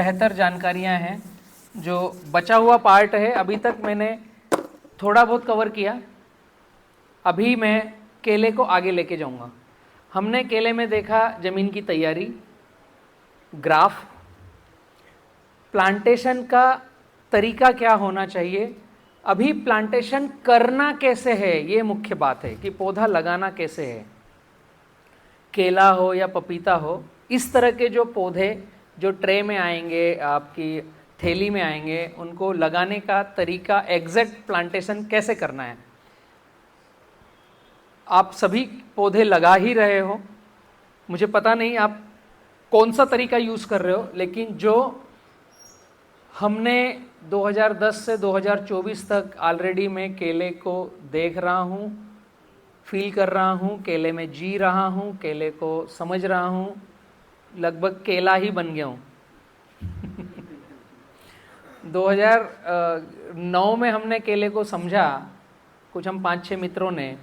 बेहतर जानकारियां हैं। जो बचा हुआ पार्ट है अभी तक मैंने थोड़ा बहुत कवर किया, अभी मैं केले को आगे लेके जाऊंगा। हमने केले में देखा ज़मीन की तैयारी, ग्राफ, प्लांटेशन का तरीका क्या होना चाहिए, अभी प्लांटेशन करना कैसे है ये मुख्य बात है कि पौधा लगाना कैसे है। केला हो या पपीता हो, इस तरह के जो पौधे जो ट्रे में आएंगे, आपकी थैली में आएंगे, उनको लगाने का तरीका, एग्जैक्ट प्लांटेशन कैसे करना है। आप सभी पौधे लगा ही रहे हो, मुझे पता नहीं आप कौन सा तरीका यूज़ कर रहे हो, लेकिन जो हमने 2010 से 2024 तक ऑलरेडी मैं केले को देख रहा हूँ, फील कर रहा हूँ, केले में जी रहा हूँ, केले को समझ रहा हूँ, लगभग केला ही बन गया हूँ। 2009 में हमने केले को समझा, कुछ हम 5-6 मित्रों ने,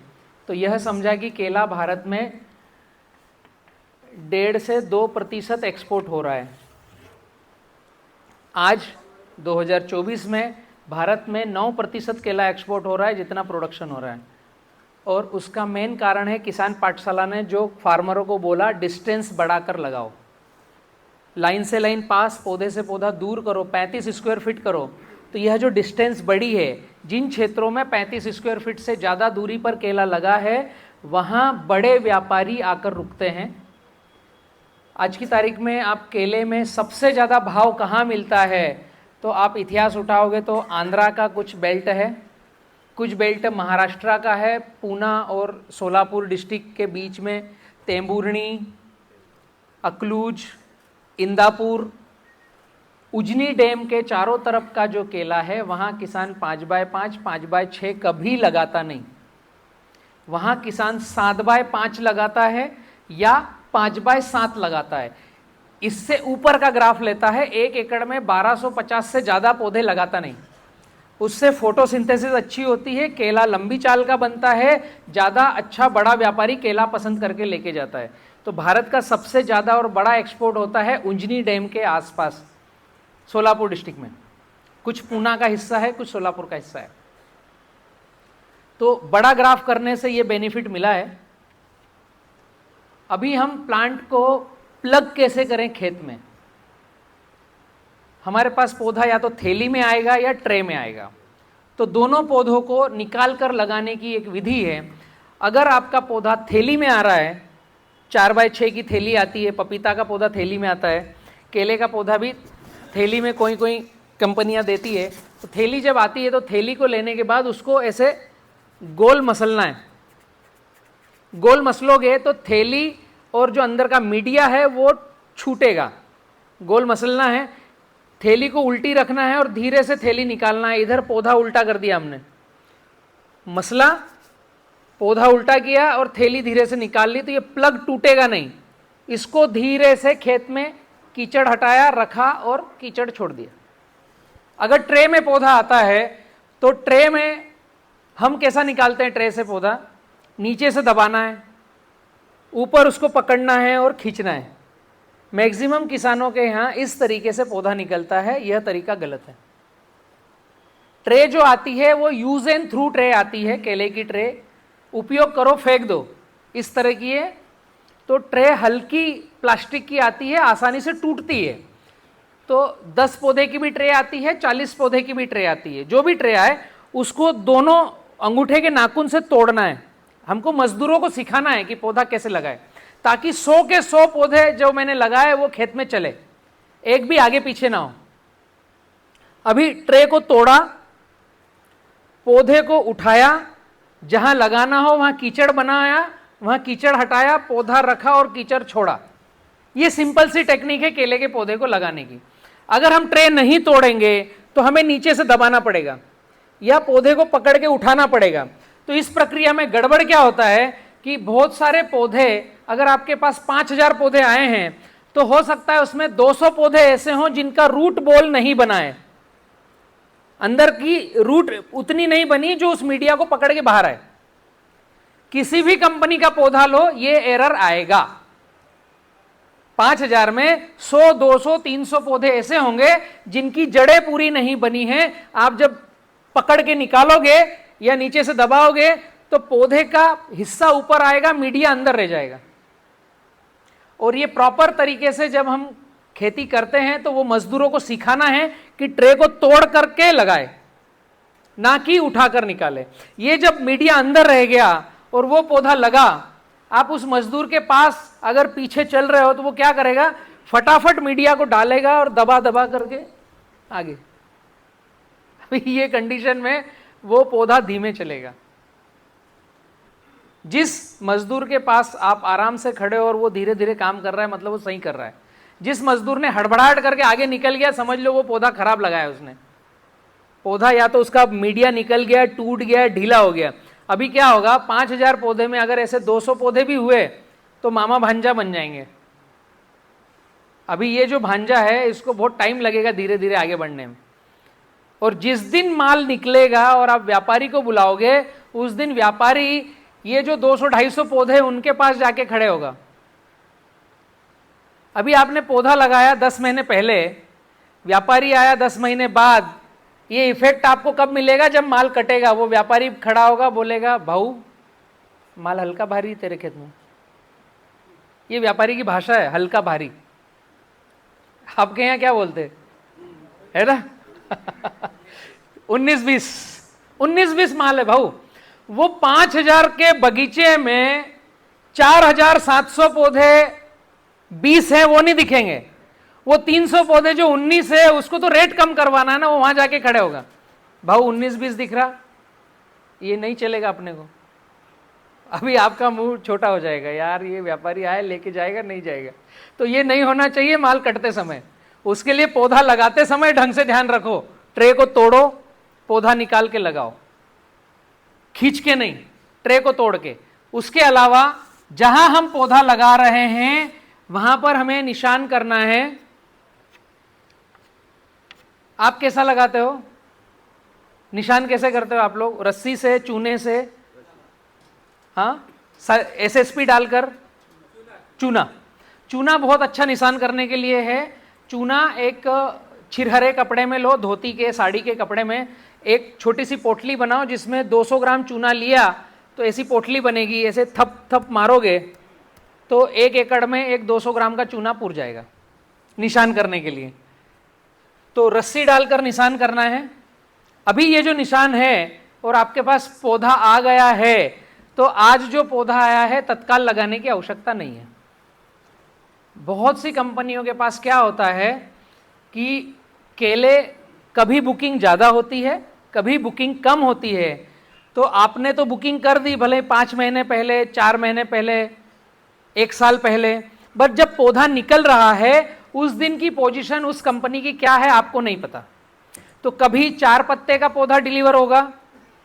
तो यह समझा कि केला भारत में 1.5 से 2% एक्सपोर्ट हो रहा है। आज 2024 में भारत में 9% केला एक्सपोर्ट हो रहा है जितना प्रोडक्शन हो रहा है। और उसका मेन कारण है किसान पाठशाला ने जो फार्मरों को बोला डिस्टेंस बढ़ाकर लगाओ, लाइन से लाइन पास, पौधे से पौधा दूर करो, 35 स्क्वायर फीट करो। तो यह जो डिस्टेंस बढ़ी है, जिन क्षेत्रों में 35 स्क्वायर फीट से ज़्यादा दूरी पर केला लगा है वहाँ बड़े व्यापारी आकर रुकते हैं। आज की तारीख में आप केले में सबसे ज़्यादा भाव कहाँ मिलता है, तो आप इतिहास उठाओगे तो आंध्रा का कुछ बेल्ट है, कुछ बेल्ट महाराष्ट्र का है, पूना और सोलापुर डिस्ट्रिक्ट के बीच में तेंबूरनी, अकलूज, इंदापुर, उजनी डैम के चारों तरफ का जो केला है वहाँ किसान 5x5, 5x6 कभी लगाता नहीं। वहाँ किसान 7x5 लगाता है या 5x7 लगाता है। इससे ऊपर का ग्राफ लेता है, 1 एकड़ में 1250 से ज़्यादा पौधे लगाता नहीं। उससे फोटोसिंथेसिस अच्छी होती है, केला लंबी चाल का बनता है, ज़्यादा अच्छा बड़ा व्यापारी केला पसंद करके लेके जाता है। तो भारत का सबसे ज़्यादा और बड़ा एक्सपोर्ट होता है उंजनी डैम के आसपास, सोलापुर डिस्ट्रिक्ट में। कुछ पूना का हिस्सा है, कुछ सोलापुर का हिस्सा है। तो बड़ा ग्राफ करने से ये बेनिफिट मिला है। अभी हम प्लांट को प्लग कैसे करें खेत में। हमारे पास पौधा या तो थैली में आएगा या ट्रे में आएगा, तो दोनों पौधों को निकाल कर लगाने की एक विधि है। अगर आपका पौधा थैली में आ रहा है, 4x6 की थैली आती है, पपीता का पौधा थैली में आता है, केले का पौधा भी थैली में कोई कोई कंपनियां देती है। तो थैली जब आती है तो थैली को लेने के बाद उसको ऐसे गोल मसलना है। गोल मसलोगे तो थैली और जो अंदर का मीडिया है वो छूटेगा। गोल मसलना है, थैली को उल्टी रखना है और धीरे से थैली निकालना है। इधर पौधा उल्टा कर दिया हमने, मसला, पौधा उल्टा किया और थैली धीरे से निकाल ली, तो ये प्लग टूटेगा नहीं। इसको धीरे से खेत में कीचड़ हटाया, रखा और कीचड़ छोड़ दिया। अगर ट्रे में पौधा आता है तो ट्रे में हम कैसा निकालते हैं, ट्रे से पौधा नीचे से दबाना है, ऊपर उसको पकड़ना है और खींचना है। मैक्सिमम किसानों के यहाँ इस तरीके से पौधा निकलता है, यह तरीका गलत है। ट्रे जो आती है वो यूज एंड थ्रू ट्रे आती है, केले की ट्रे, उपयोग करो फेंक दो, इस तरह की है। तो ट्रे हल्की प्लास्टिक की आती है, आसानी से टूटती है। तो 10 पौधे की भी ट्रे आती है, 40 पौधे की भी ट्रे आती है। जो भी ट्रे आए उसको दोनों अंगूठे के नाखून से तोड़ना है। हमको मजदूरों को सिखाना है कि पौधा कैसे लगाए, ताकि 100 के 100 पौधे जो मैंने लगाए वो खेत में चले, एक भी आगे पीछे ना हो। अभी ट्रे को तोड़ा, पौधे को उठाया, जहां लगाना हो वहां कीचड़ बनाया, वहां कीचड़ हटाया, पौधा रखा और कीचड़ छोड़ा। ये सिंपल सी टेक्निक है केले के पौधे को लगाने की। अगर हम ट्रे नहीं तोड़ेंगे तो हमें नीचे से दबाना पड़ेगा या पौधे को पकड़ के उठाना पड़ेगा। तो इस प्रक्रिया में गड़बड़ क्या होता है कि बहुत सारे पौधे, अगर आपके पास 5000 पौधे आए हैं तो हो सकता है उसमें 200 पौधे ऐसे हों जिनका रूट बॉल नहीं बना है, अंदर की रूट उतनी नहीं बनी जो उस मीडिया को पकड़ के बाहर आए। किसी भी कंपनी का पौधा लो, ये एरर आएगा। 5,000 में 100, 200, 300 पौधे ऐसे होंगे जिनकी जड़ें पूरी नहीं बनी हैं। आप जब पकड़ के निकालोगे या नीचे से दबाओगे तो पौधे का हिस्सा ऊपर आएगा, मीडिया अंदर रह जाएगा। और ये प्रॉपर तरीके से जब हम खेती करते हैं तो वो मजदूरों को सिखाना है कि ट्रे को तोड़ करके लगाए, ना कि उठाकर निकाले। ये जब मीडिया अंदर रह गया और वो पौधा लगा, आप उस मजदूर के पास अगर पीछे चल रहे हो तो वो क्या करेगा, फटाफट मीडिया को डालेगा और दबा दबा करके आगे। अभी ये कंडीशन में वो पौधा धीमे चलेगा। जिस मजदूर के पास आप आराम से खड़े हो और वो धीरे धीरे काम कर रहा है, मतलब वो सही कर रहा है। जिस मजदूर ने हड़बड़ाहट करके आगे निकल गया, समझ लो वो पौधा खराब लगाया उसने। पौधा या तो उसका मीडिया निकल गया, टूट गया, ढीला हो गया। अभी क्या होगा, 5,000 पौधे में अगर ऐसे 200 पौधे भी हुए तो मामा भांजा बन जाएंगे। अभी ये जो भांजा है इसको बहुत टाइम लगेगा धीरे धीरे आगे बढ़ने में। और जिस दिन माल निकलेगा और आप व्यापारी को बुलाओगे, उस दिन व्यापारी ये जो 200-250 पौधे उनके पास जाके खड़े होगा। अभी आपने पौधा लगाया 10 महीने पहले, व्यापारी आया 10 महीने बाद, ये इफेक्ट आपको कब मिलेगा, जब माल कटेगा। वो व्यापारी खड़ा होगा, बोलेगा भाऊ माल हल्का भारी तेरे खेत में। ये व्यापारी की भाषा है, हल्का भारी। आपके यहाँ क्या बोलते है ना 19-20 माल है भाऊ। वो 5,000 के बगीचे में 4,700 पौधे 20 है, वो नहीं दिखेंगे। वो 300 पौधे जो 19 है उसको तो रेट कम करवाना है ना, वो वहां जाके खड़े होगा। भाऊ 19-20 दिख रहा, ये नहीं चलेगा अपने को। अभी आपका मुंह छोटा हो जाएगा, यार ये व्यापारी आए लेके जाएगा नहीं जाएगा। तो ये नहीं होना चाहिए माल कटते समय। उसके लिए पौधा लगाते समय ढंग से ध्यान रखो, ट्रे को तोड़ो, पौधा निकाल के लगाओ, खींच के नहीं, ट्रे को तोड़ के। उसके अलावा जहां हम पौधा लगा रहे हैं वहां पर हमें निशान करना है। आप कैसा लगाते हो, निशान कैसे करते हो आप लोग? रस्सी से, चूने से? हाँ, एसएसपी डालकर? चूना बहुत अच्छा निशान करने के लिए है। चूना एक छिरहरे कपड़े में लो, धोती के, साड़ी के कपड़े में एक छोटी सी पोटली बनाओ जिसमें 200 ग्राम चूना लिया तो ऐसी पोटली बनेगी। ऐसे थप थप मारोगे तो 1 एकड़ में 200 ग्राम का चूना पुर जाएगा निशान करने के लिए। तो रस्सी डालकर निशान करना है। अभी ये जो निशान है और आपके पास पौधा आ गया है, तो आज जो पौधा आया है तत्काल लगाने की आवश्यकता नहीं है। बहुत सी कंपनियों के पास क्या होता है कि केले कभी बुकिंग ज़्यादा होती है, कभी बुकिंग कम होती है। तो आपने तो बुकिंग कर दी, भले 5 महीने पहले, 4 महीने पहले, 1 साल पहले, बट जब पौधा निकल रहा है उस दिन की पोजीशन उस कंपनी की क्या है आपको नहीं पता। तो कभी 4 पत्ते का पौधा डिलीवर होगा,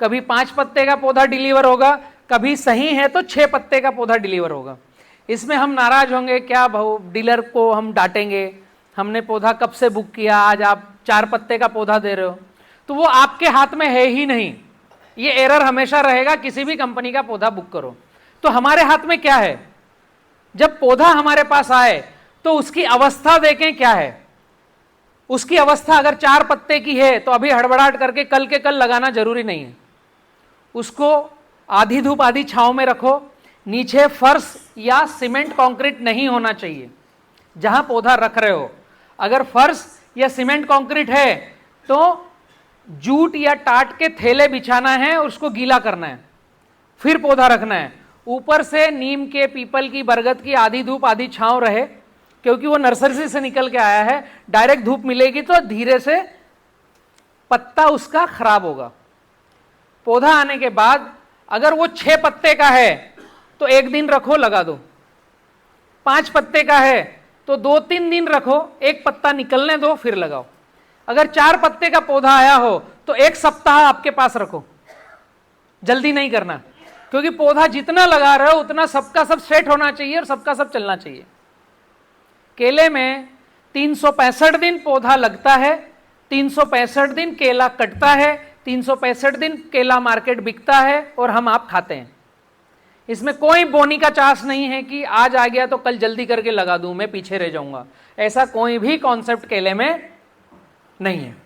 कभी 5 पत्ते का पौधा डिलीवर होगा, कभी सही है तो 6 पत्ते का पौधा डिलीवर होगा। इसमें हम नाराज होंगे क्या भाऊ, डीलर को हम डांटेंगे, हमने पौधा कब से बुक किया, आज आप 4 पत्ते का पौधा दे रहे हो। तो वो आपके हाथ में है ही नहीं। ये एरर हमेशा रहेगा, किसी भी कंपनी का पौधा बुक करो। तो हमारे हाथ में क्या है, जब पौधा हमारे पास आए तो उसकी अवस्था देखें क्या है। उसकी अवस्था अगर 4 पत्ते की है तो अभी हड़बड़ाहट करके कल के कल लगाना जरूरी नहीं है। उसको आधी धूप आधी छांव में रखो। नीचे फर्श या सीमेंट कंक्रीट नहीं होना चाहिए जहां पौधा रख रहे हो। अगर फर्श या सीमेंट कंक्रीट है तो जूट या टाट के थैले बिछाना है और उसको गीला करना है, फिर पौधा रखना है। ऊपर से नीम के, पीपल की, बरगद की आधी धूप आधी छांव रहे, क्योंकि वो नर्सरी से निकल के आया है। डायरेक्ट धूप मिलेगी तो धीरे से पत्ता उसका खराब होगा। पौधा आने के बाद अगर वो 6 पत्ते का है तो 1 दिन रखो, लगा दो। 5 पत्ते का है तो 2-3 दिन रखो, 1 पत्ता निकलने दो, फिर लगाओ। अगर 4 पत्ते का पौधा आया हो तो 1 सप्ताह आपके पास रखो, जल्दी नहीं करना, क्योंकि पौधा जितना लगा रहे हो उतना सबका सब सेट होना चाहिए और सबका सब चलना चाहिए। केले में 365 दिन पौधा लगता है, 365 दिन केला कटता है, 365 दिन केला मार्केट बिकता है और हम आप खाते हैं। इसमें कोई बोनी का चांस नहीं है कि आज आ गया तो कल जल्दी करके लगा दूं, मैं पीछे रह जाऊंगा, ऐसा कोई भी कॉन्सेप्ट केले में नहीं है।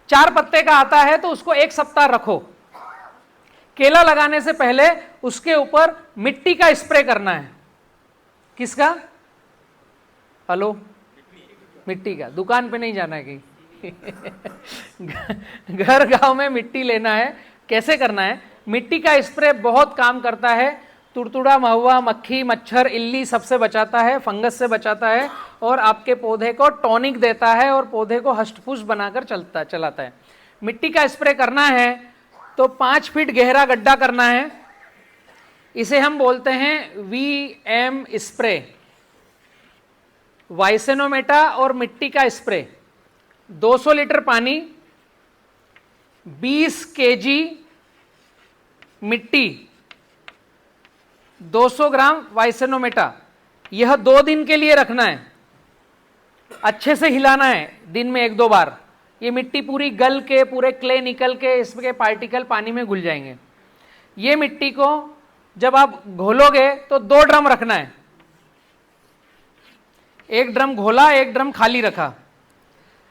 4 पत्ते का आता है तो उसको 1 सप्ताह रखो। केला लगाने से पहले उसके ऊपर मिट्टी का स्प्रे करना है। किसका? हेलो, मिट्टी का। दुकान पे नहीं जाना है कहीं घर गांव में मिट्टी लेना है। कैसे करना है? मिट्टी का स्प्रे बहुत काम करता है। तुड़तुड़ा, महुआ, मक्खी, मच्छर, इल्ली सबसे बचाता है, फंगस से बचाता है और आपके पौधे को टॉनिक देता है और पौधे को हष्टपुष्ट बनाकर चलाता है। मिट्टी का स्प्रे करना है तो 5 फीट गहरा गड्ढा करना है। इसे हम बोलते हैं VM स्प्रे, वाइसेनोमेटा और मिट्टी का स्प्रे। 200 लीटर पानी, 20 केजी मिट्टी, 200 ग्राम वाइसेनोमेटा। यह 2 दिन के लिए रखना है। अच्छे से हिलाना है दिन में 1-2 बार। ये मिट्टी पूरी गल के, पूरे क्ले निकल के इसके पार्टिकल पानी में घुल जाएंगे। ये मिट्टी को जब आप घोलोगे तो 2 ड्रम रखना है। 1 ड्रम घोला, 1 ड्रम खाली रखा।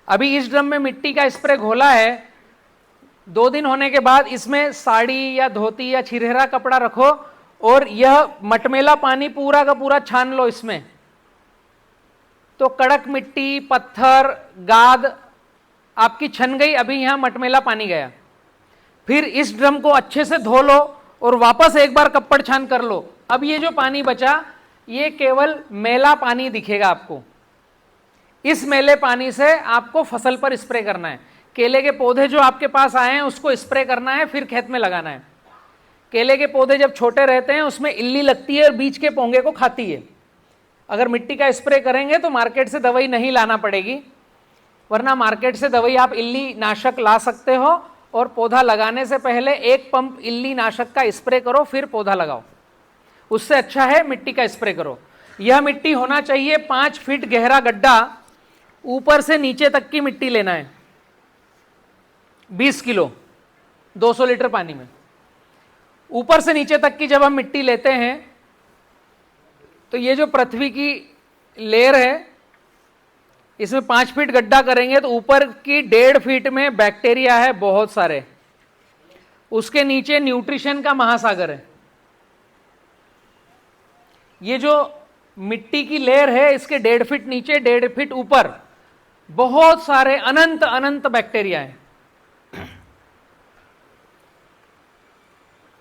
अभी इस ड्रम में मिट्टी का स्प्रे घोला है। 2 दिन होने के बाद इसमें साड़ी या धोती या छिरहरा कपड़ा रखो और यह मटमेला पानी पूरा का पूरा छान लो इसमें। तो कड़क मिट्टी, पत्थर, गाद आपकी छन गई। अभी यहां मटमेला पानी गया। फिर इस ड्रम को अच्छे से धो लो और वापस एक बार कप्पड़ छान कर लो। अब ये जो पानी बचा ये केवल मैला पानी दिखेगा आपको। इस मैले पानी से आपको फसल पर स्प्रे करना है। केले के पौधे जो आपके पास आए हैं उसको स्प्रे करना है, फिर खेत में लगाना है। केले के पौधे जब छोटे रहते हैं उसमें इल्ली लगती है और बीज के पोंगे को खाती है। अगर मिट्टी का स्प्रे करेंगे तो मार्केट से दवाई नहीं लाना पड़ेगी, वरना मार्केट से दवाई आप इल्ली नाशक ला सकते हो और पौधा लगाने से पहले 1 पंप इल्ली नाशक का स्प्रे करो, फिर पौधा लगाओ। उससे अच्छा है मिट्टी का स्प्रे करो। यह मिट्टी होना चाहिए 5 फीट गहरा गड्ढा, ऊपर से नीचे तक की मिट्टी लेना है। 20 किलो 200 लीटर पानी में। ऊपर से नीचे तक की जब हम मिट्टी लेते हैं तो ये जो पृथ्वी की लेयर है इसमें 5 फीट गड्ढा करेंगे तो ऊपर की 1.5 फीट में बैक्टीरिया है बहुत सारे। उसके नीचे न्यूट्रिशन का महासागर है। ये जो मिट्टी की लेयर है इसके 1.5 फीट नीचे, 1.5 फीट ऊपर बहुत सारे अनंत अनंत बैक्टीरिया हैं।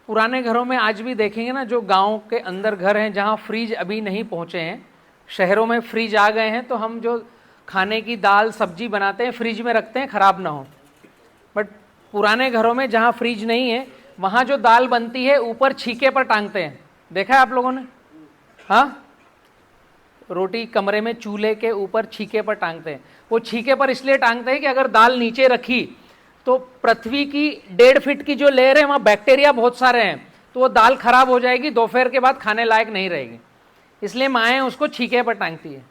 पुराने घरों में आज भी देखेंगे ना, जो गांव के अंदर घर हैं जहां फ्रिज अभी नहीं पहुंचे हैं, शहरों में फ्रिज आ गए हैं तो हम जो खाने की दाल सब्जी बनाते हैं फ्रिज में रखते हैं खराब ना हो। बट पुराने घरों में जहां फ्रिज नहीं है वहां जो दाल बनती है ऊपर छीके पर टांगते हैं। देखा है आप लोगों ने? हाँ, रोटी कमरे में चूल्हे के ऊपर छीके पर टांगते हैं। वो छीके पर इसलिए टांगते हैं कि अगर दाल नीचे रखी तो पृथ्वी की 1.5 फीट की जो लेयर है वहां बैक्टीरिया बहुत सारे हैं, तो वो दाल खराब हो जाएगी, दोपहर के बाद खाने लायक नहीं रहेगी। इसलिए माएँ उसको छीके पर टांगती है।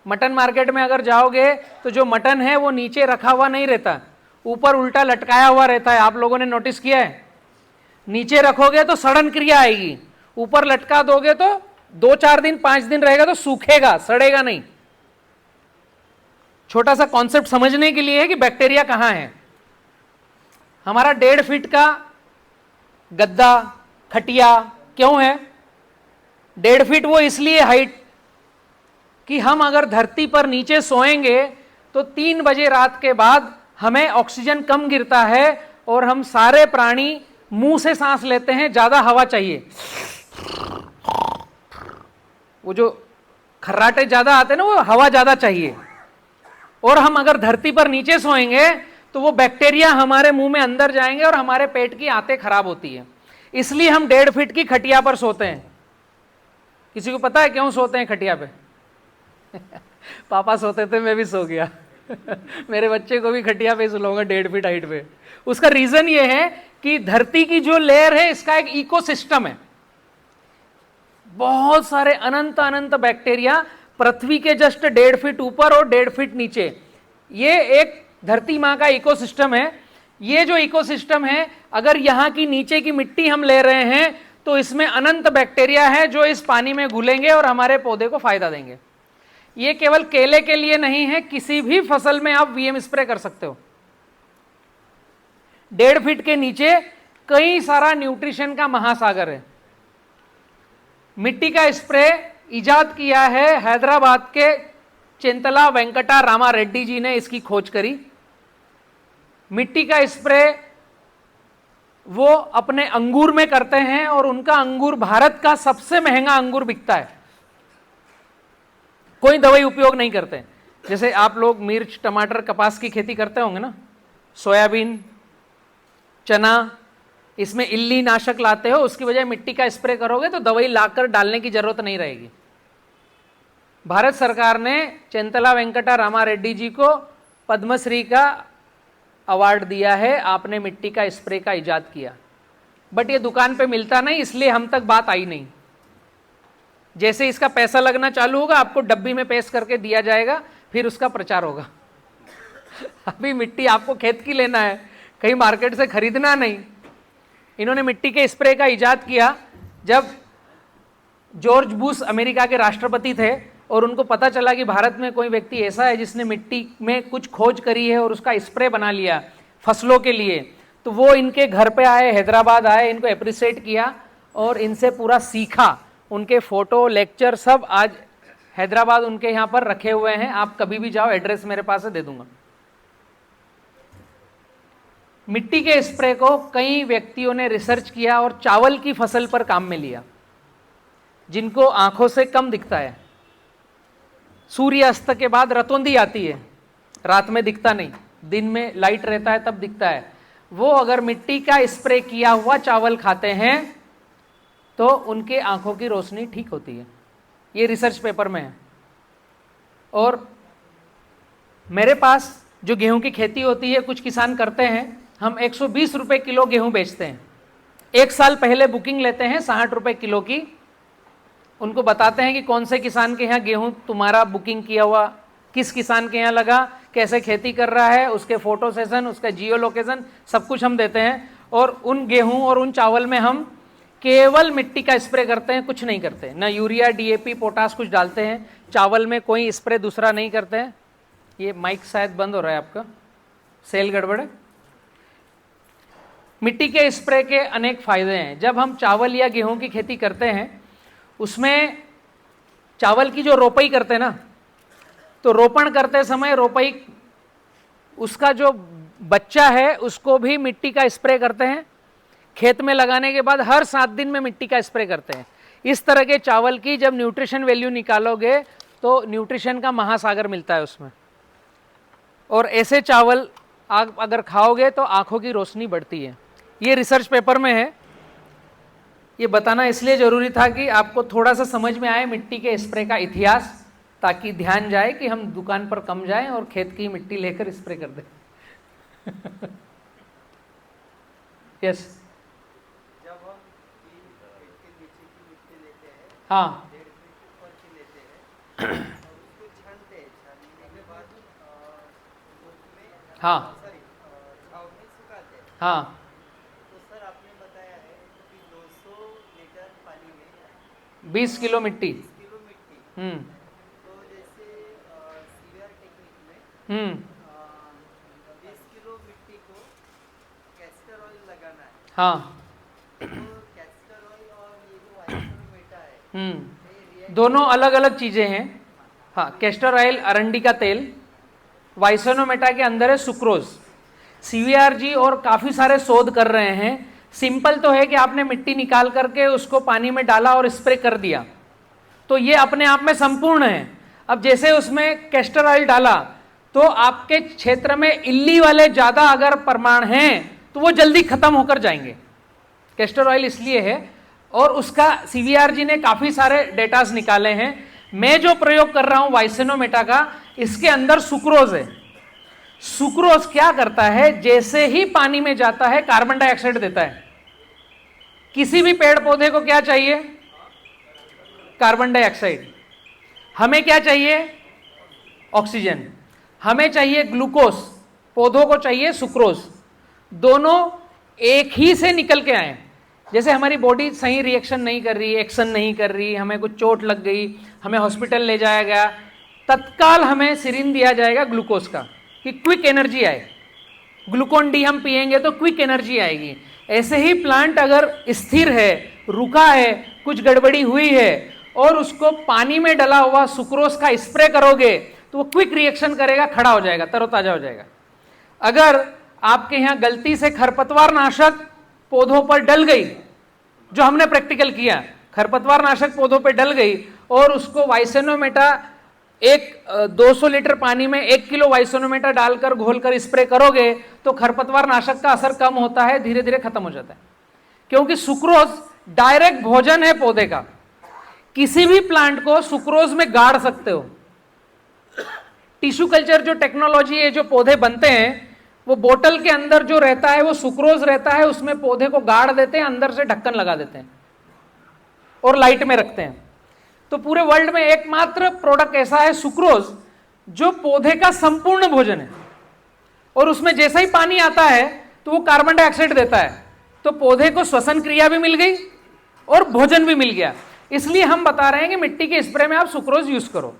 मटन मार्केट में अगर जाओगे तो जो मटन है वो नीचे रखा हुआ नहीं रहता, ऊपर उल्टा लटकाया हुआ रहता है। आप लोगों ने नोटिस किया है? नीचे रखोगे तो सड़न क्रिया आएगी, ऊपर लटका दोगे तो 2-4 दिन 5 दिन रहेगा तो सूखेगा, सड़ेगा नहीं। छोटा सा कॉन्सेप्ट समझने के लिए है कि बैक्टीरिया कहां है। हमारा 1.5 फीट का गद्दा खटिया क्यों है? 1.5 फीट वो इसलिए हाइट कि हम अगर धरती पर नीचे सोएंगे तो 3 बजे रात के बाद हमें ऑक्सीजन कम गिरता है और हम सारे प्राणी मुंह से सांस लेते हैं, ज्यादा हवा चाहिए। वो जो खर्राटे ज्यादा आते हैं ना, वो हवा ज्यादा चाहिए। और हम अगर धरती पर नीचे सोएंगे तो वो बैक्टीरिया हमारे मुंह में अंदर जाएंगे और हमारे पेट की आंतें खराब होती है। इसलिए हम 1.5 फीट की खटिया पर सोते हैं। किसी को पता है क्यों सोते हैं खटिया पे? पापा सोते थे, मैं भी सो गया मेरे बच्चे को भी खटिया पे सुलाऊंगा 1.5 फीट हाइट पे। उसका रीजन ये है कि धरती की जो लेयर है इसका एक इकोसिस्टम है। बहुत सारे अनंत अनंत बैक्टीरिया पृथ्वी के जस्ट 1.5 फीट ऊपर और 1.5 फीट नीचे, ये एक धरती माँ का इकोसिस्टम है। ये जो इकोसिस्टम है, अगर यहाँ की नीचे की मिट्टी हम ले रहे हैं तो इसमें अनंत बैक्टीरिया है जो इस पानी में घुलेंगे और हमारे पौधे को फायदा देंगे। ये केवल केले के लिए नहीं है, किसी भी फसल में आप वीएम स्प्रे कर सकते हो। 1.5 फीट के नीचे कई सारा न्यूट्रिशन का महासागर है। मिट्टी का स्प्रे इजाद किया है हैदराबाद के चिंतला वेंकटा रामा रेड्डी जी ने, इसकी खोज करी। मिट्टी का स्प्रे वो अपने अंगूर में करते हैं और उनका अंगूर भारत का सबसे महंगा अंगूर बिकता है। कोई दवाई उपयोग नहीं करते। जैसे आप लोग मिर्च, टमाटर, कपास की खेती करते होंगे ना, सोयाबीन, चना, इसमें इल्ली नाशक लाते हो, उसकी बजाय मिट्टी का स्प्रे करोगे तो दवाई लाकर डालने की जरूरत नहीं रहेगी। भारत सरकार ने चिंतला वेंकटा रामा रेड्डी जी को पद्मश्री का अवार्ड दिया है, आपने मिट्टी का स्प्रे का इजाद किया। बट ये दुकान पे मिलता नहीं, इसलिए हम तक बात आई नहीं। जैसे इसका पैसा लगना चालू होगा, आपको डब्बी में पेश करके दिया जाएगा, फिर उसका प्रचार होगा। अभी मिट्टी आपको खेत की लेना है, कहीं मार्केट से खरीदना नहीं। इन्होंने मिट्टी के स्प्रे का इजाद किया जब जॉर्ज बुश अमेरिका के राष्ट्रपति थे और उनको पता चला कि भारत में कोई व्यक्ति ऐसा है जिसने मिट्टी में कुछ खोज करी है और उसका स्प्रे बना लिया फसलों के लिए, तो वो इनके घर पे आए, हैदराबाद आए, इनको अप्रिशिएट किया और इनसे पूरा सीखा। उनके फोटो, लेक्चर सब आज हैदराबाद उनके यहाँ पर रखे हुए हैं। आप कभी भी जाओ, एड्रेस मेरे पास है, दे दूंगा। मिट्टी के स्प्रे को कई व्यक्तियों ने रिसर्च किया और चावल की फसल पर काम में लिया, जिनको आंखों से कम दिखता है। सूर्यास्त के बाद रतौंधी आती है, रात में दिखता नहीं, दिन में लाइट रहता है तब दिखता है। वो अगर मिट्टी का स्प्रे किया हुआ चावल खाते हैं तो उनके आंखों की रोशनी ठीक होती है। ये रिसर्च पेपर में है। और मेरे पास जो गेहूं की खेती होती है, कुछ किसान करते हैं, हम 120 रुपए किलो गेहूं बेचते हैं। 1 साल पहले बुकिंग लेते हैं 60 रुपए किलो की। उनको बताते हैं कि कौन से किसान के यहाँ गेहूं तुम्हारा बुकिंग किया हुआ, किस किसान के यहाँ लगा, कैसे खेती कर रहा है, उसके फोटो सेशन, उसका जियो लोकेशन, सब कुछ हम देते हैं। और उन गेहूं और उन चावल में हम केवल मिट्टी का स्प्रे करते हैं, कुछ नहीं करते। ना यूरिया, डीएपी, पोटास कुछ डालते हैं। चावल में कोई स्प्रे दूसरा नहीं करते हैं। ये माइक शायद बंद हो रहा है आपका, सेल गड़बड़ है। मिट्टी के स्प्रे के अनेक फायदे हैं। जब हम चावल या गेहूं की खेती करते हैं, उसमें चावल की जो रोपाई करते हैं ना, तो रोपण करते समय रोपाई, उसका जो बच्चा है उसको भी मिट्टी का स्प्रे करते हैं। खेत में लगाने के बाद हर 7 दिन में मिट्टी का स्प्रे करते हैं। इस तरह के चावल की जब न्यूट्रिशन वैल्यू निकालोगे तो न्यूट्रिशन का महासागर मिलता है उसमें। और ऐसे चावल आप अगर खाओगे तो आंखों की रोशनी बढ़ती है। ये रिसर्च पेपर में है। ये बताना इसलिए जरूरी था कि आपको थोड़ा सा समझ में आए मिट्टी के स्प्रे का इतिहास, ताकि ध्यान जाए कि हम दुकान पर कम जाएं और खेत की मिट्टी लेकर स्प्रे कर दें। यस, जब हम 3 फीट के नीचे की मिट्टी लेते हैं, हाँ, 1.5 फीट ऊपर की लेते हैं और उसको छानते हैं। छानने के बाद उसमें हाँ, छाव में सुखाते हैं। हाँ, तो सर आपने बताया है कि 200 लीटर पानी में 20 किलो मिट्टी। 20 किलो मिट्टी। तो जैसे सीवीआर टेक्निक में 20 किलो मिट्टी को कैस्टर ऑयल लगाना है। हाँ, तो कैस्टर ऑयल और ये जो आइसोमेटा है, ये दोनों अलग अलग चीजें हैं। हाँ, कैस्टर ऑयल अरंडी का तेल, वाइसोनोमेटा के अंदर है सुक्रोज। सीवीआर जी और काफी सारे शोध कर रहे हैं। सिंपल तो है कि आपने मिट्टी निकाल करके उसको पानी में डाला और स्प्रे कर दिया, तो ये अपने आप में संपूर्ण है। अब जैसे उसमें कैस्टर ऑयल डाला तो आपके क्षेत्र में इल्ली वाले ज्यादा अगर प्रमाण हैं तो वो जल्दी खत्म होकर जाएंगे। कैस्टर ऑयल इसलिए है, और उसका सीवीआर जी ने काफी सारे डेटास निकाले हैं। मैं जो प्रयोग कर रहा हूं वाइसेनोमेटा का, इसके अंदर सुक्रोज है। सुक्रोज क्या करता है, जैसे ही पानी में जाता है कार्बन डाइऑक्साइड देता है। किसी भी पेड़ पौधे को क्या चाहिए? Carbon dioxide. हमें क्या चाहिए? ऑक्सीजन। हमें चाहिए ग्लूकोज, पौधों को चाहिए सुक्रोज। दोनों एक ही से निकल के आए। जैसे हमारी बॉडी सही रिएक्शन नहीं कर रही, एक्शन नहीं कर रही, हमें कुछ चोट लग गई, हमें हॉस्पिटल ले जाया गया, तत्काल हमें सिरिंज दिया जाएगा ग्लूकोज का कि क्विक एनर्जी आए। ग्लूकोन डी हम पिएंगे तो क्विक एनर्जी आएगी। ऐसे ही प्लांट अगर स्थिर है, रुका है, कुछ गड़बड़ी हुई है और उसको पानी में डला हुआ सुक्रोज का स्प्रे करोगे तो वो क्विक रिएक्शन करेगा, खड़ा हो जाएगा, तरोताजा हो जाएगा। अगर आपके यहाँ गलती से खरपतवार नाशक पौधों पर डल गई, जो हमने प्रैक्टिकल किया, खरपतवार नाशक पौधों पर डल गई और उसको वाइसेनोमेटा 200 लीटर पानी में 1 किलो वाइसेनोमेटा डालकर घोलकर स्प्रे करोगे तो खरपतवार नाशक का असर कम होता है, धीरे धीरे खत्म हो जाता है। क्योंकि सुक्रोज डायरेक्ट भोजन है पौधे का। किसी भी प्लांट को सुक्रोज में गाड़ सकते हो। टिश्यू कल्चर जो टेक्नोलॉजी है, जो पौधे बनते हैं, वो बोतल के अंदर जो रहता है वो सुक्रोज रहता है, उसमें पौधे को गाड़ देते हैं, अंदर से ढक्कन लगा देते हैं और लाइट में रखते हैं। तो पूरे वर्ल्ड में एकमात्र प्रोडक्ट ऐसा है सुक्रोज, जो पौधे का संपूर्ण भोजन है। और उसमें जैसा ही पानी आता है तो वो कार्बन डाइऑक्साइड देता है, तो पौधे को श्वसन क्रिया भी मिल गई और भोजन भी मिल गया। इसलिए हम बता रहे हैं कि मिट्टी के स्प्रे में आप सुक्रोज यूज करो।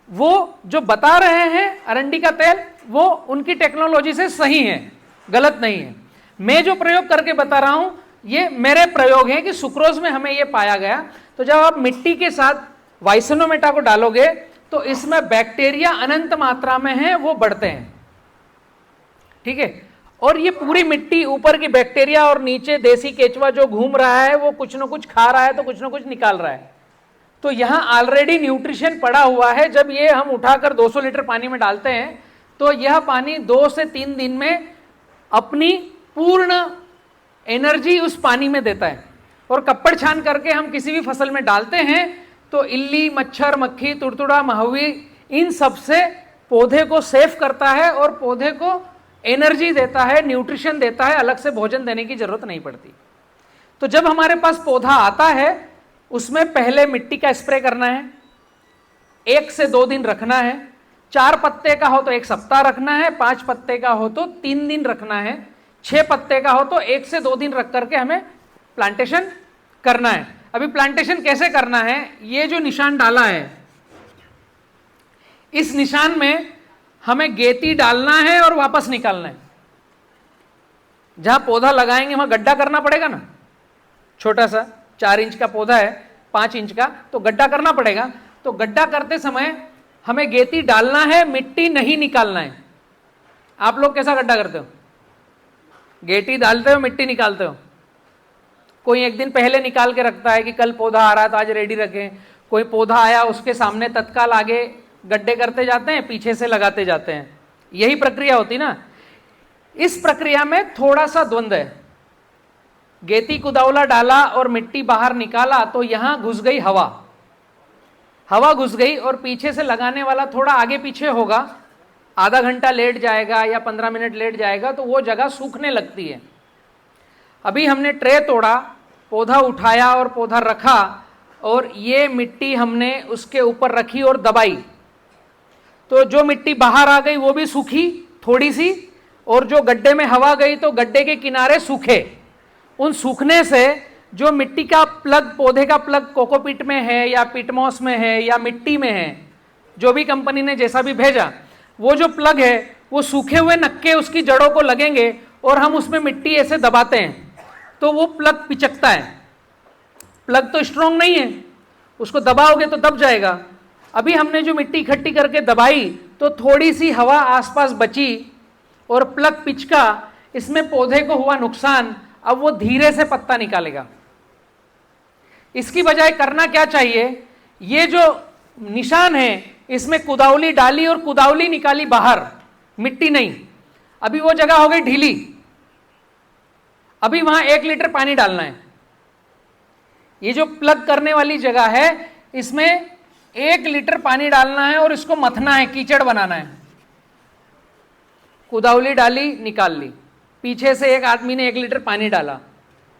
वो जो बता रहे हैं अरंडी का तेल, वो उनकी टेक्नोलॉजी से सही है, गलत नहीं है। मैं जो प्रयोग करके बता रहा हूं ये मेरे प्रयोग हैं कि सुक्रोज में हमें ये पाया गया। तो जब आप मिट्टी के साथ वाइसेनोमेटा को डालोगे तो इसमें बैक्टीरिया अनंत मात्रा में है, वो बढ़ते हैं, ठीक है। और ये पूरी मिट्टी, ऊपर की बैक्टीरिया और नीचे देसी केचुआ जो घूम रहा है वो कुछ ना कुछ खा रहा है तो कुछ ना कुछ निकाल रहा है। तो यहां ऑलरेडी न्यूट्रिशन पड़ा हुआ है। जब ये हम उठाकर 200 लीटर पानी में डालते हैं तो यह पानी 2 से 3 दिन में अपनी पूर्ण एनर्जी उस पानी में देता है। और कप्पड़ छान करके हम किसी भी फसल में डालते हैं तो इल्ली, मच्छर, मक्खी, तुड़तुड़ा, महुई, इन सब से पौधे को सेफ करता है और पौधे को एनर्जी देता है, न्यूट्रिशन देता है, अलग से भोजन देने की जरूरत नहीं पड़ती। तो जब हमारे पास पौधा आता है उसमें पहले मिट्टी का स्प्रे करना है, 1 से 2 दिन रखना है। 4 पत्ते का हो तो 1 सप्ताह रखना है, 5 पत्ते का हो तो 3 दिन रखना है, 6 पत्ते का हो तो 1 से 2 दिन रख करके हमें प्लांटेशन करना है। अभी प्लांटेशन कैसे करना है, ये जो निशान डाला है इस निशान में हमें गेती डालना है और वापस निकालना है। जहां पौधा लगाएंगे वहां गड्ढा करना पड़ेगा ना, छोटा सा 4 इंच का पौधा है, 5 इंच का, तो गड्ढा करना पड़ेगा। तो गड्ढा करते समय हमें गेती डालना है, मिट्टी नहीं निकालना है। आप लोग कैसा गड्ढा करते हो? गेटी डालते हो, मिट्टी निकालते हो? कोई एक दिन पहले निकाल के रखता है कि कल पौधा आ रहा है तो आज रेडी रखें। कोई पौधा आया उसके सामने तत्काल आगे गड्ढे करते जाते हैं, पीछे से लगाते जाते हैं। यही प्रक्रिया होती ना। इस प्रक्रिया में थोड़ा सा द्वंद्व है। गेती कुदावला डाला और मिट्टी बाहर निकाला तो यहां घुस गई हवा, हवा घुस गई और पीछे से लगाने वाला थोड़ा आगे पीछे होगा, आधा घंटा लेट जाएगा या 15 मिनट लेट जाएगा तो वो जगह सूखने लगती है। अभी हमने ट्रे तोड़ा, पौधा उठाया और पौधा रखा और ये मिट्टी हमने उसके ऊपर रखी और दबाई, तो जो मिट्टी बाहर आ गई वो भी सूखी थोड़ी सी, और जो गड्ढे में हवा गई तो गड्ढे के किनारे सूखे। उन सूखने से जो मिट्टी का प्लग, पौधे का प्लग कोकोपीट में है या पिटमॉस में है या मिट्टी में है, जो भी कंपनी ने जैसा भी भेजा, वो जो प्लग है वो सूखे हुए नक्के उसकी जड़ों को लगेंगे और हम उसमें मिट्टी ऐसे दबाते हैं तो वो प्लग पिचकता है। प्लग तो स्ट्रॉन्ग नहीं है, उसको दबाओगे तो दब जाएगा। अभी हमने जो मिट्टी इकट्ठी करके दबाई तो थोड़ी सी हवा आसपास बची और प्लग पिचका, इसमें पौधे को हुआ नुकसान। अब वो धीरे से पत्ता निकालेगा। इसकी बजाय करना क्या चाहिए, ये जो निशान है इसमें कुदावली डाली और कुदावली निकाली बाहर, मिट्टी नहीं। अभी वो जगह हो गई ढीली, अभी वहां 1 लीटर पानी डालना है। ये जो प्लग करने वाली जगह है इसमें 1 लीटर पानी डालना है और इसको मथना है, कीचड़ बनाना है। कुदावली डाली, निकाल ली, पीछे से एक आदमी ने 1 लीटर पानी डाला,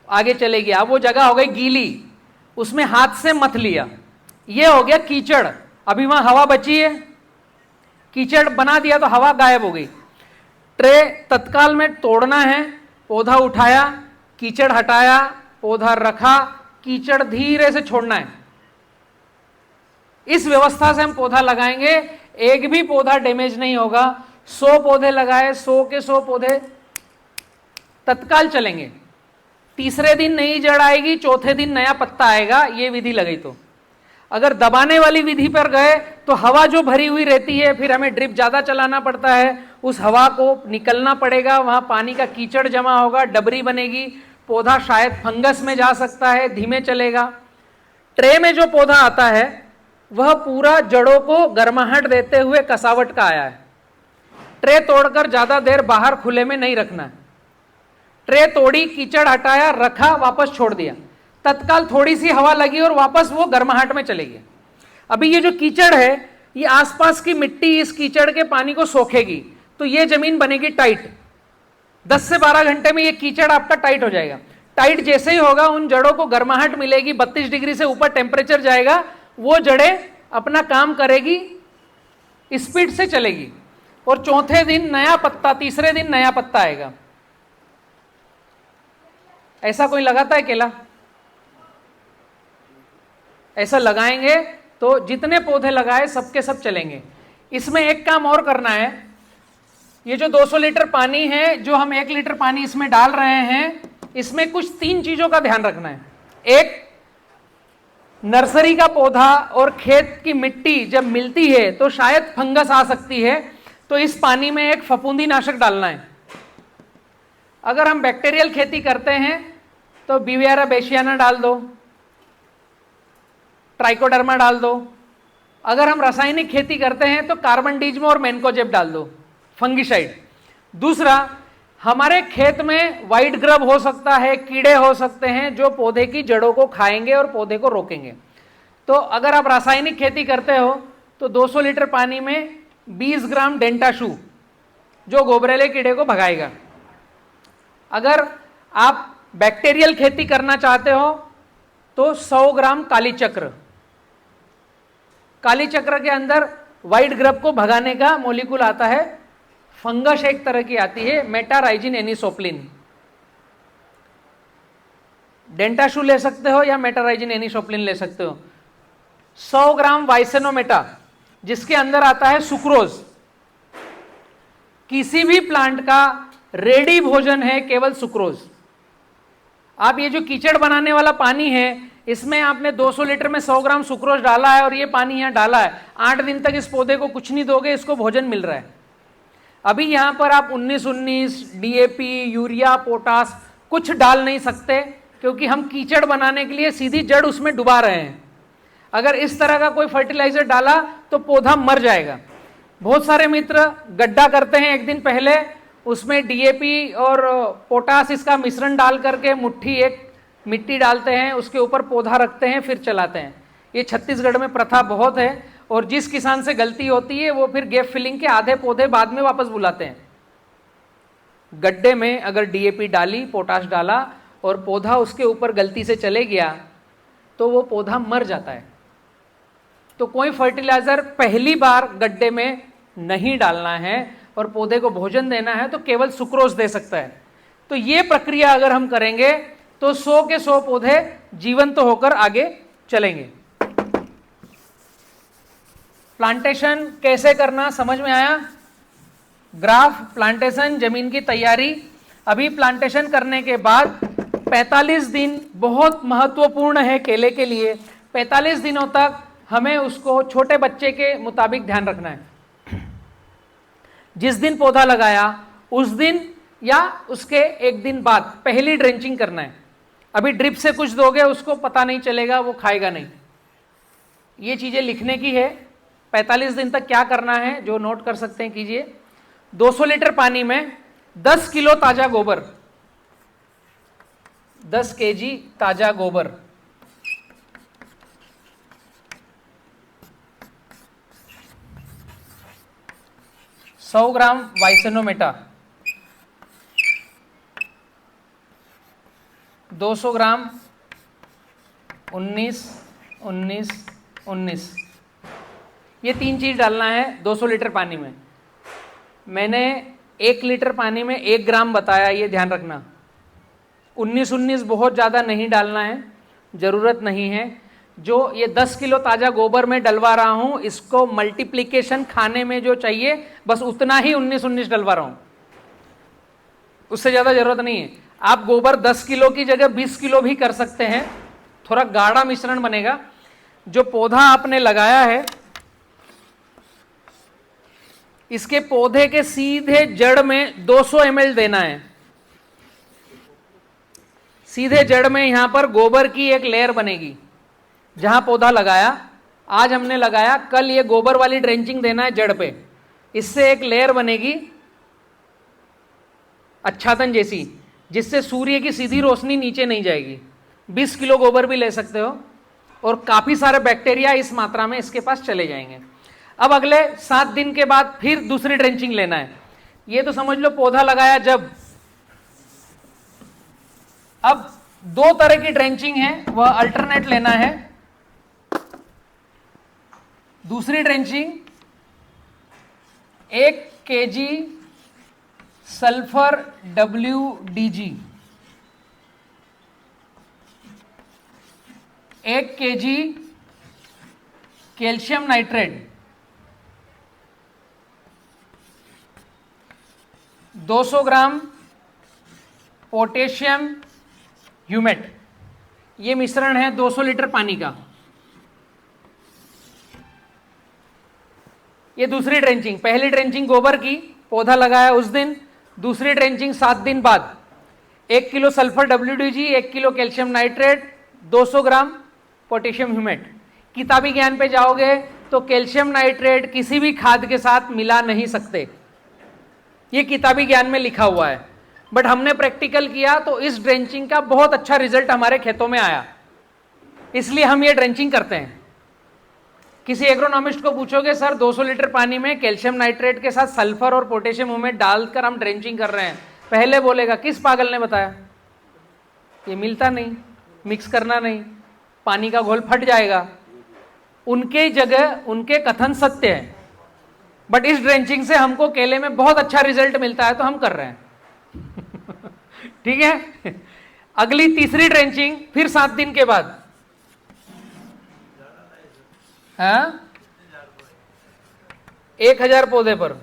आगे चले गया। अब वो जगह हो गई गीली, उसमें हाथ से मथ लिया, ये हो गया कीचड़। अभी वहां हवा बची है, कीचड़ बना दिया तो हवा गायब हो गई। ट्रे तत्काल में तोड़ना है, पौधा उठाया, कीचड़ हटाया, पौधा रखा, कीचड़ धीरे से छोड़ना है। इस व्यवस्था से हम पौधा लगाएंगे, एक भी पौधा डैमेज नहीं होगा। 100 पौधे लगाए, 100 के 100 पौधे तत्काल चलेंगे। तीसरे दिन नई जड़ आएगी, चौथे दिन नया पत्ता आएगा, ये विधि लगी। तो अगर दबाने वाली विधि पर गए तो हवा जो भरी हुई रहती है, फिर हमें ड्रिप ज्यादा चलाना पड़ता है, उस हवा को निकलना पड़ेगा, वहां पानी का कीचड़ जमा होगा, डबरी बनेगी, पौधा शायद फंगस में जा सकता है, धीमे चलेगा। ट्रे में जो पौधा आता है वह पूरा जड़ों को गर्माहट देते हुए कसावट का आया है। ट्रे तोड़कर ज्यादा देर बाहर खुले में नहीं रखना है। ट्रे तोड़ी, कीचड़ हटाया, रखा, वापस छोड़ दिया, तत्काल थोड़ी सी हवा लगी और वापस वो गर्माहट में चले गए। अभी ये जो कीचड़ है, ये आसपास की मिट्टी इस कीचड़ के पानी को सोखेगी, तो ये जमीन बनेगी टाइट। 10 से 12 घंटे में ये कीचड़ आपका टाइट हो जाएगा। टाइट जैसे ही होगा, उन जड़ों को गर्माहट मिलेगी, 32 डिग्री से ऊपर टेम्परेचर जाएगा, वो जड़ें अपना काम करेगी, स्पीड से चलेगी, और चौथे दिन नया पत्ता, तीसरे दिन नया पत्ता आएगा। ऐसा कोई लगाता है केला? ऐसा लगाएंगे तो जितने पौधे लगाए सबके सब चलेंगे। इसमें एक काम और करना है, ये जो 200 लीटर पानी है, जो हम 1 लीटर पानी इसमें डाल रहे हैं, इसमें कुछ 3 चीजों का ध्यान रखना है। एक, नर्सरी का पौधा और खेत की मिट्टी जब मिलती है तो शायद फंगस आ सकती है, तो इस पानी में एक फफूंदी नाशक डालना है। अगर हम बैक्टीरियल खेती करते हैं तो बिवियरा बेसियाना डाल दो, ट्राइकोडर्मा डाल दो। अगर हम रासायनिक खेती करते हैं तो कार्बनडिज्म और मैनकोजेब डाल दो, फंगिसाइड। दूसरा, हमारे खेत में वाइट ग्रब हो सकता है, कीड़े हो सकते हैं जो पौधे की जड़ों को खाएंगे और पौधे को रोकेंगे। तो अगर आप रासायनिक खेती करते हो तो 200 लीटर पानी में 20 ग्राम डेंटाशू, जो गोबरेले कीड़े को भगाएगा। अगर आप बैक्टीरियल खेती करना चाहते हो तो 100 ग्राम काली चक्र। काली चक्र के अंदर वाइट ग्रब को भगाने का मॉलिक्यूल आता है, फंगस एक तरह की आती है, मेटाराइजिन एनिसोप्लिन। डेंटाशू ले सकते हो या मेटाराइजिन एनिसोप्लिन ले सकते हो। 100 ग्राम वाइसेनोमेटा, जिसके अंदर आता है सुक्रोज। किसी भी प्लांट का रेडी भोजन है केवल सुक्रोज। आप ये जो कीचड़ बनाने वाला पानी है, इसमें आपने 200 लीटर में 100 ग्राम सुक्रोज डाला है और ये पानी यहां डाला है, 8 दिन तक इस पौधे को कुछ नहीं दोगे, इसको भोजन मिल रहा है। अभी यहां पर आप 19-19 डीएपी, यूरिया, पोटास कुछ डाल नहीं सकते, क्योंकि हम कीचड़ बनाने के लिए सीधी जड़ उसमें डुबा रहे हैं। अगर इस तरह का कोई फर्टिलाइजर डाला तो पौधा मर जाएगा। बहुत सारे मित्र गड्ढा करते हैं, एक दिन पहले उसमें डीएपी और पोटास इसका मिश्रण डाल करके मुट्ठी एक मिट्टी डालते हैं, उसके ऊपर पौधा रखते हैं, फिर चलाते हैं। ये छत्तीसगढ़ में प्रथा बहुत है, और जिस किसान से गलती होती है वो फिर गैप फिलिंग के आधे पौधे बाद में वापस बुलाते हैं। गड्ढे में अगर डीएपी डाली, पोटाश डाला और पौधा उसके ऊपर गलती से चले गया तो वो पौधा मर जाता है। तो कोई फर्टिलाइजर पहली बार गड्ढे में नहीं डालना है और पौधे को भोजन देना है तो केवल सुक्रोज दे सकता है। तो ये प्रक्रिया अगर हम करेंगे तो 100 के 100 पौधे जीवंत होकर आगे चलेंगे। प्लांटेशन कैसे करना समझ में आया? ग्राफ, प्लांटेशन, जमीन की तैयारी। अभी प्लांटेशन करने के बाद 45 दिन बहुत महत्वपूर्ण है केले के लिए। 45 दिनों तक हमें उसको छोटे बच्चे के मुताबिक ध्यान रखना है। जिस दिन पौधा लगाया उस दिन या उसके एक दिन बाद पहली ड्रेंचिंग करना है। अभी ड्रिप से कुछ दोगे उसको पता नहीं चलेगा, वो खाएगा नहीं। ये चीजें लिखने की है। 45 दिन तक क्या करना है जो नोट कर सकते हैं कीजिए। 200 लीटर पानी में 10 किलो ताजा गोबर, 10 केजी ताजा गोबर, 100 ग्राम वाइसेनोमेटा, 200 ग्राम 19-19-19, ये 3 चीज डालना है 200 लीटर पानी में। मैंने 1 लीटर पानी में 1 ग्राम बताया, ये ध्यान रखना। 19-19 बहुत ज़्यादा नहीं डालना है, ज़रूरत नहीं है। जो ये 10 किलो ताज़ा गोबर में डलवा रहा हूँ, इसको मल्टीप्लिकेशन खाने में जो चाहिए बस उतना ही 19-19 डलवा रहा हूँ, उससे ज़्यादा ज़रूरत नहीं है। आप गोबर 10 किलो की जगह 20 किलो भी कर सकते हैं, थोड़ा गाढ़ा मिश्रण बनेगा। जो पौधा आपने लगाया है, इसके पौधे के सीधे जड़ में 200 ml देना है। सीधे जड़ में यहां पर गोबर की एक लेयर बनेगी। जहां पौधा लगाया, आज हमने लगाया, कल ये गोबर वाली ड्रेंचिंग देना है जड़ पे। इससे एक लेयर बनेगी आच्छादन जैसी, जिससे सूर्य की सीधी रोशनी नीचे नहीं जाएगी। 20 किलो गोबर भी ले सकते हो और काफी सारे बैक्टीरिया इस मात्रा में इसके पास चले जाएंगे। अब अगले 7 दिन के बाद फिर दूसरी ड्रेंचिंग लेना है। ये तो समझ लो पौधा लगाया जब। अब 2 तरह की ड्रेंचिंग है, वह अल्टरनेट लेना है। दूसरी drenching 1 kg sulphur WDG, 1 kg calcium nitrate, 200 gram potassium humate. ये मिश्रण है 200 लीटर पानी का। ये दूसरी ड्रेंचिंग। पहली ड्रेंचिंग गोबर की, पौधा लगाया उस दिन। दूसरी ड्रेंचिंग 7 दिन बाद। 1 kilo sulphur WDG, 1 kilo calcium nitrate, 200 gram potassium humate. किताबी ज्ञान पे जाओगे तो कैल्शियम नाइट्रेट किसी भी खाद के साथ मिला नहीं सकते, ये किताबी ज्ञान में लिखा हुआ है। बट हमने प्रैक्टिकल किया तो इस ड्रेंचिंग का बहुत अच्छा रिजल्ट हमारे खेतों में आया, इसलिए हम ये ड्रेंचिंग करते हैं। किसी एग्रोनॉमिस्ट को पूछोगे सर 200 लीटर पानी में कैल्शियम नाइट्रेट के साथ सल्फर और पोटेशियम ह्यूमेट डालकर हम ड्रेंचिंग कर रहे हैं, पहले बोलेगा किस पागल ने बताया, ये मिलता नहीं, मिक्स करना नहीं, पानी का घोल फट जाएगा। उनके जगह उनके कथन सत्य है, बट इस ड्रेंचिंग से हमको केले में बहुत अच्छा रिजल्ट मिलता है तो हम कर रहे हैं। ठीक है। अगली तीसरी ड्रेंचिंग फिर 7 दिन के बाद। हाँ, 1000 पौधे पर,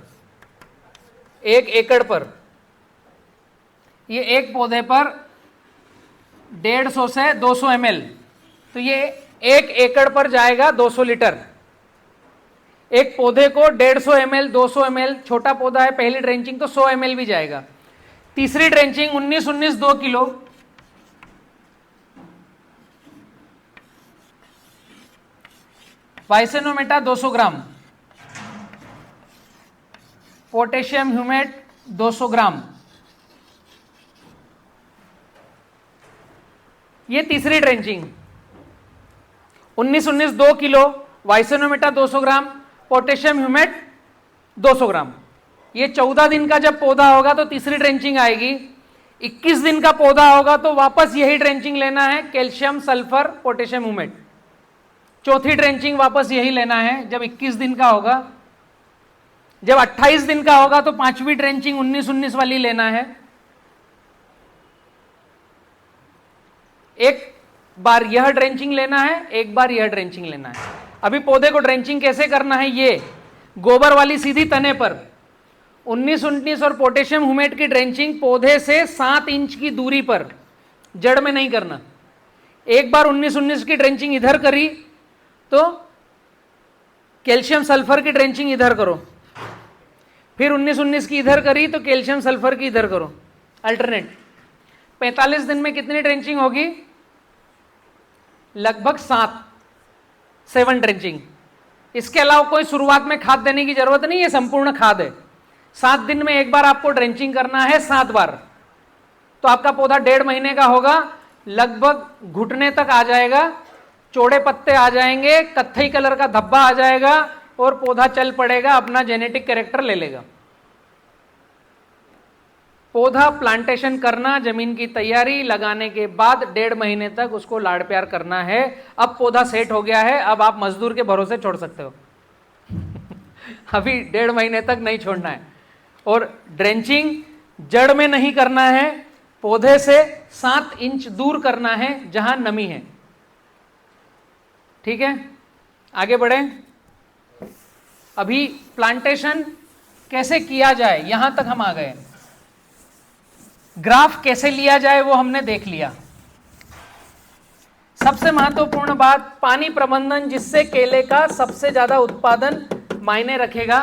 1 एकड़ पर। ये एक पौधे पर 150 से 200 ml, तो ये 1 एकड़ पर जाएगा 200 लीटर। एक पौधे को 150 ml, 200 ml, छोटा पौधा है पहली ड्रेंचिंग तो 100 ml भी जाएगा। तीसरी ड्रेंचिंग 19-19 2 किलो, वाइसेनोमेटा 200 ग्राम, पोटेशियम ह्यूमेट 200 ग्राम। ये तीसरी ड्रेंचिंग 19-19 2 किलो, वाइसेनोमेटा 200 ग्राम, पोटेशियम ह्यूमेट 200 ग्राम। ये 14 दिन का जब पौधा होगा तो तीसरी ड्रेंचिंग आएगी। 21 दिन का पौधा होगा तो वापस यही ड्रेंचिंग लेना है, कैल्शियम सल्फर पोटेशियम ह्यूमेट। चौथी ड्रेंचिंग वापस यही लेना है जब 21 दिन का होगा। जब 28 दिन का होगा तो 5वीं ड्रेंचिंग 19-19 वाली लेना है। एक बार यह ड्रेंचिंग लेना है, एक बार यह ड्रेंचिंग लेना है। अभी पौधे को ड्रेंचिंग कैसे करना है, ये गोबर वाली सीधी तने पर 19-19 और पोटेशियम ह्यूमेट की ड्रेंचिंग पौधे से 7 इंच की दूरी पर, जड़ में नहीं करना। एक बार 19-19 की ड्रेंचिंग इधर करी तो कैल्शियम सल्फर की ड्रेंचिंग इधर करो, फिर 19-19 की इधर करी तो कैल्शियम सल्फर की इधर करो, अल्टरनेट। 45 दिन में कितनी ड्रेंचिंग होगी, लगभग 7 ड्रेंचिंग। इसके अलावा कोई शुरुआत में खाद देने की जरूरत नहीं है, संपूर्ण खाद है। 7 दिन में एक बार आपको ड्रेंचिंग करना है, 7 बार, तो आपका पौधा 1.5 महीने का होगा, लगभग घुटने तक आ जाएगा, चौड़े पत्ते आ जाएंगे, कत्थई कलर का धब्बा आ जाएगा और पौधा चल पड़ेगा, अपना जेनेटिक कैरेक्टर ले लेगा। पौधा प्लांटेशन करना, जमीन की तैयारी, लगाने के बाद 1.5 महीने तक उसको लाड़ प्यार करना है। अब पौधा सेट हो गया है, अब आप मजदूर के भरोसे छोड़ सकते हो। अभी 1.5 महीने तक नहीं छोड़ना है। और ड्रेंचिंग जड़ में नहीं करना है, पौधे से 7 इंच दूर करना है जहां नमी है। ठीक है, आगे बढ़े। अभी प्लांटेशन कैसे किया जाए यहां तक हम आ गए। ग्राफ कैसे लिया जाए वो हमने देख लिया। सबसे महत्वपूर्ण बात पानी प्रबंधन, जिससे केले का सबसे ज्यादा उत्पादन मायने रखेगा।